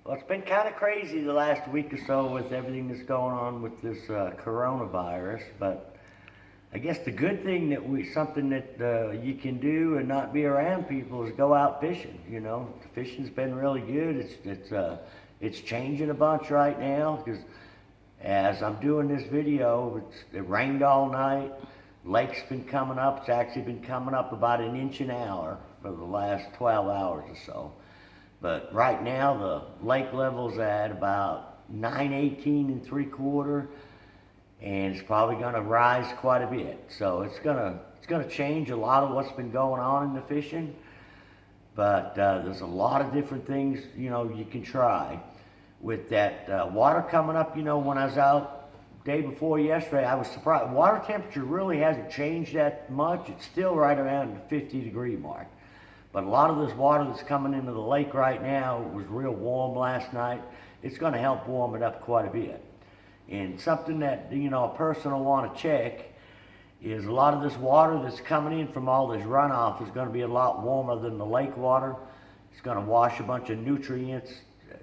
Well, it's been kind of crazy the last week or so with everything that's going on with this coronavirus, but I guess the good thing something that you can do and not be around people is go out fishing. You know, the fishing's been really good. It's changing a bunch right now because as I'm doing this video, it rained all night. Lake's been coming up. It's actually been coming up about an inch an hour for the last 12 hours or so. But right now the lake level's at about 918 and 3/4, and it's probably going to rise quite a bit. So it's gonna change a lot of what's been going on in the fishing. But there's a lot of different things you can try with that water coming up. When I was out day before yesterday, I was surprised. Water temperature really hasn't changed that much. It's still right around the 50-degree mark. But a lot of this water that's coming into the lake right now was real warm last night. It's going to help warm it up quite a bit. And something that a person will want to check is a lot of this water that's coming in from all this runoff is going to be a lot warmer than the lake water. It's going to wash a bunch of nutrients,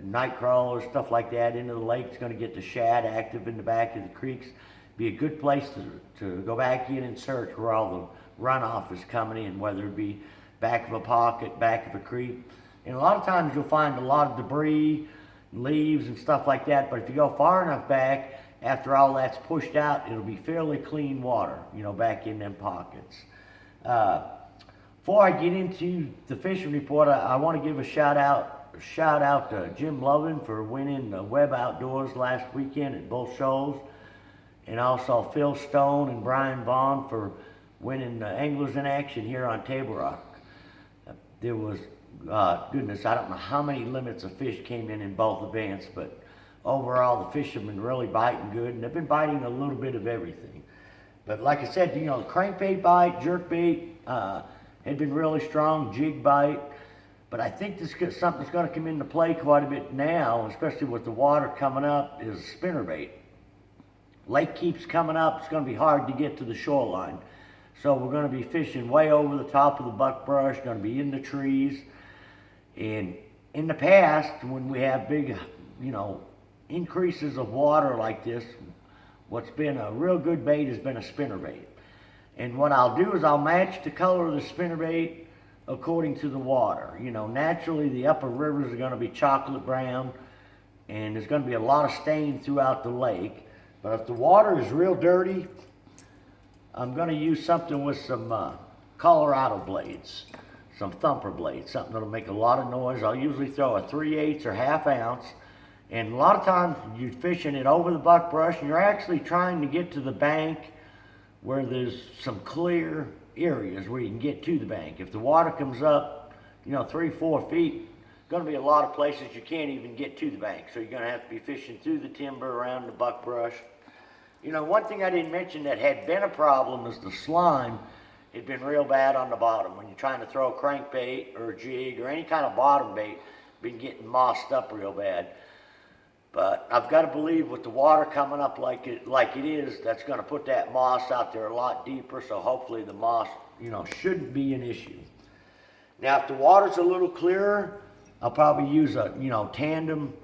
night crawlers, stuff like that into the lake. It's going to get the shad active in the back of the creeks. Be a good place to go back in and search where all the runoff is coming in, whether it be back of a pocket, back of a creek. And a lot of times you'll find a lot of debris, leaves and stuff like that, but if you go far enough back, after all that's pushed out, it'll be fairly clean water, back in them pockets. Before I get into the fishing report, I want to give a shout out to Jim Lovin for winning the Web Outdoors last weekend at both shows, and also Phil Stone and Brian Vaughn for winning the Anglers in Action here on Table Rock. There was, goodness, I don't know how many limits of fish came in both events, but overall the fish have been really biting good, and they've been biting a little bit of everything. But like I said, the crankbait bite, jerkbait had been really strong, jig bite. But I think something's going to come into play quite a bit now, especially with the water coming up, is spinnerbait. Lake keeps coming up, it's going to be hard to get to the shoreline. So we're going to be fishing way over the top of the buckbrush, going to be in the trees. And in the past, when we have big, increases of water like this, what's been a real good bait has been a spinnerbait. And what I'll do is I'll match the color of the spinnerbait according to the water. Naturally the upper rivers are going to be chocolate brown, and there's going to be a lot of stain throughout the lake. But if the water is real dirty, I'm going to use something with some Colorado blades, some thumper blades, something that'll make a lot of noise. I'll usually throw a 3/8 or ½ ounce. And a lot of times you're fishing it over the buckbrush and you're actually trying to get to the bank where there's some clear areas where you can get to the bank. If the water comes up, 3-4 feet, going to be a lot of places you can't even get to the bank. So you're going to have to be fishing through the timber around the buckbrush. One thing I didn't mention that had been a problem is the slime had been real bad on the bottom. When you're trying to throw a crankbait or a jig or any kind of bottom bait, been getting mossed up real bad. But I've got to believe with the water coming up like it is, that's going to put that moss out there a lot deeper. So hopefully the moss, shouldn't be an issue. Now, if the water's a little clearer, I'll probably use a, tandem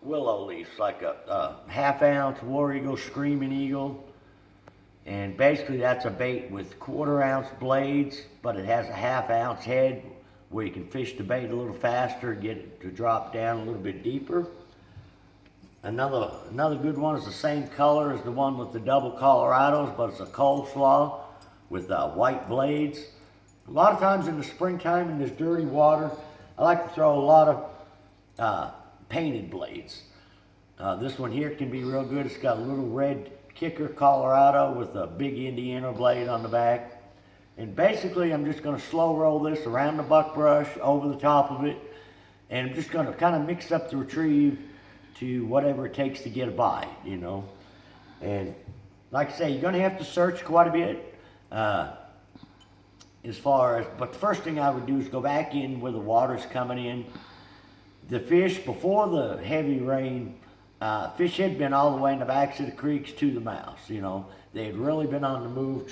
willow leaves, like a ½ ounce War Eagle, Screaming Eagle. And basically that's a bait with 1/4 ounce blades, but it has a ½ ounce head where you can fish the bait a little faster, get it to drop down a little bit deeper. Another good one is the same color as the one with the double Colorados, but it's a coleslaw with white blades. A lot of times in the springtime in this dirty water, I like to throw a lot of painted blades. This one here can be real good. It's got a little red kicker Colorado with a big Indiana blade on the back. And basically I'm just going to slow roll this around the buckbrush, over the top of it, and I'm just going to kind of mix up the retrieve to whatever it takes to get a bite, And like I say, you're going to have to search quite a bit but the first thing I would do is go back in where the water's coming in. The fish, before the heavy rain, fish had been all the way in the backs of the creeks to the mouths. They had really been on the move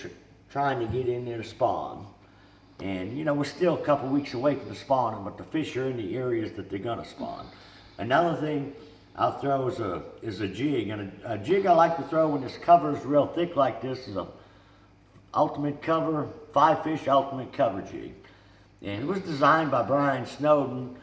trying to get in there to spawn. And you know, we're still a couple weeks away from the spawning, but the fish are in the areas that they're gonna spawn. Another thing I'll throw is a jig, and a jig I like to throw when this cover is real thick like this is a ultimate cover, 5-fish ultimate cover jig. And it was designed by Brian Snowden,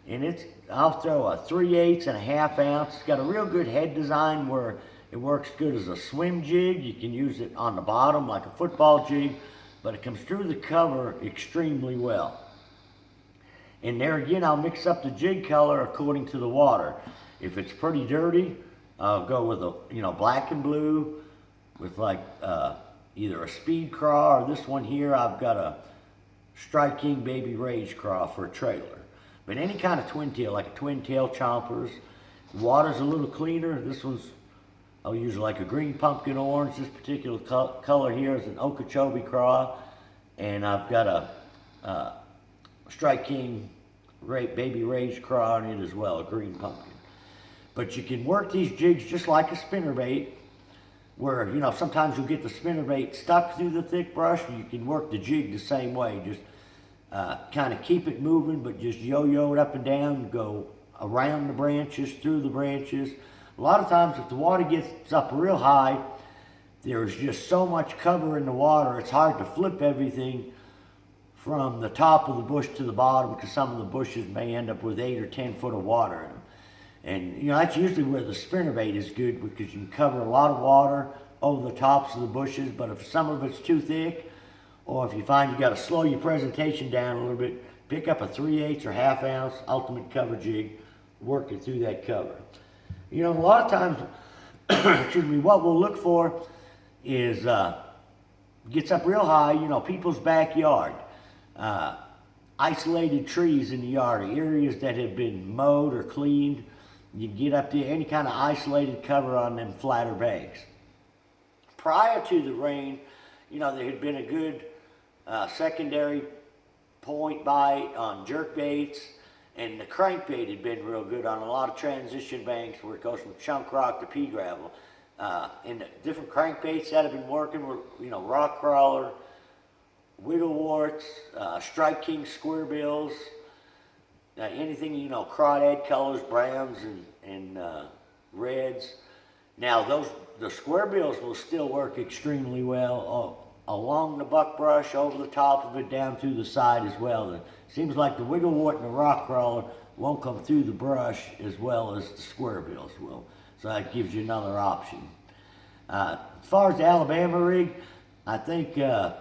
and I'll throw a 3/8 and a 1/2 ounce. It's got a real good head design where it works good as a swim jig. You can use it on the bottom like a football jig, but it comes through the cover extremely well. And there again, I'll mix up the jig color according to the water. If it's pretty dirty, I'll go with a black and blue with like either a speed craw, or this one here, I've got a Strike King Baby Rage craw for a trailer. But any kind of twin tail, like a twin tail chompers, the water's a little cleaner. This one's, I'll use like a green pumpkin orange. This particular color here is an Okeechobee craw, and I've got a Strike King Baby Rage craw in it as well, a green pumpkin. But you can work these jigs just like a spinnerbait, where, sometimes you'll get the spinnerbait stuck through the thick brush, and you can work the jig the same way. Just kind of keep it moving, but just yo-yo it up and down, go around the branches, through the branches. A lot of times if the water gets up real high, there's just so much cover in the water, it's hard to flip everything from the top of the bush to the bottom, because some of the bushes may end up with 8 or 10 foot of water in them. And that's usually where the spinnerbait is good, because you can cover a lot of water over the tops of the bushes. But if some of it's too thick, or if you find you got to slow your presentation down a little bit, pick up a 3/8 or 1/2 ounce ultimate cover jig, work it through that cover. A lot of times, excuse me, what we'll look for is gets up real high, people's backyard, isolated trees in the yard, or areas that have been mowed or cleaned. You get up there, any kind of isolated cover on them flatter banks. Prior to the rain, there had been a good secondary point bite on jerkbaits, and the crankbait had been real good on a lot of transition banks where it goes from chunk rock to pea gravel. And the different crankbaits that have been working were, rock crawler, wiggle warts, Strike King square bills, anything, crawdad colors, browns and reds. Now the square bills will still work extremely well along the buckbrush, over the top of it, down through the side as well. It seems like the wiggle wart and the rock crawler won't come through the brush as well as the square bills will. So that gives you another option. As far as the Alabama rig, I think, a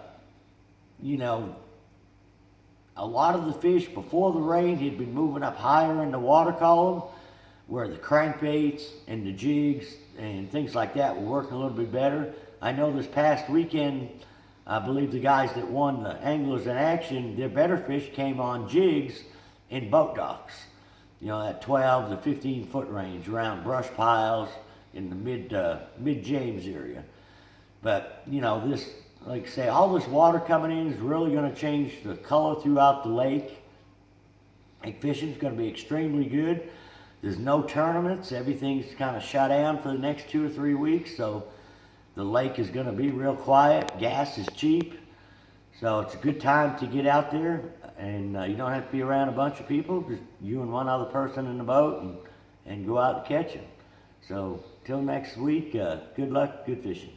lot of the fish before the rain had been moving up higher in the water column, where the crankbaits and the jigs and things like that were working a little bit better. I know this past weekend, I believe the guys that won the Anglers in Action, their better fish came on jigs in boat docks. That 12 to 15 foot range around brush piles in the mid-James area. But, this, like I say, all this water coming in is really going to change the color throughout the lake. Lake fishing is going to be extremely good. There's no tournaments. Everything's kind of shut down for the next 2 or 3 weeks. So the lake is going to be real quiet. Gas is cheap. So it's a good time to get out there. And you don't have to be around a bunch of people. Just you and one other person in the boat and go out and catch them. So till next week, good luck, good fishing.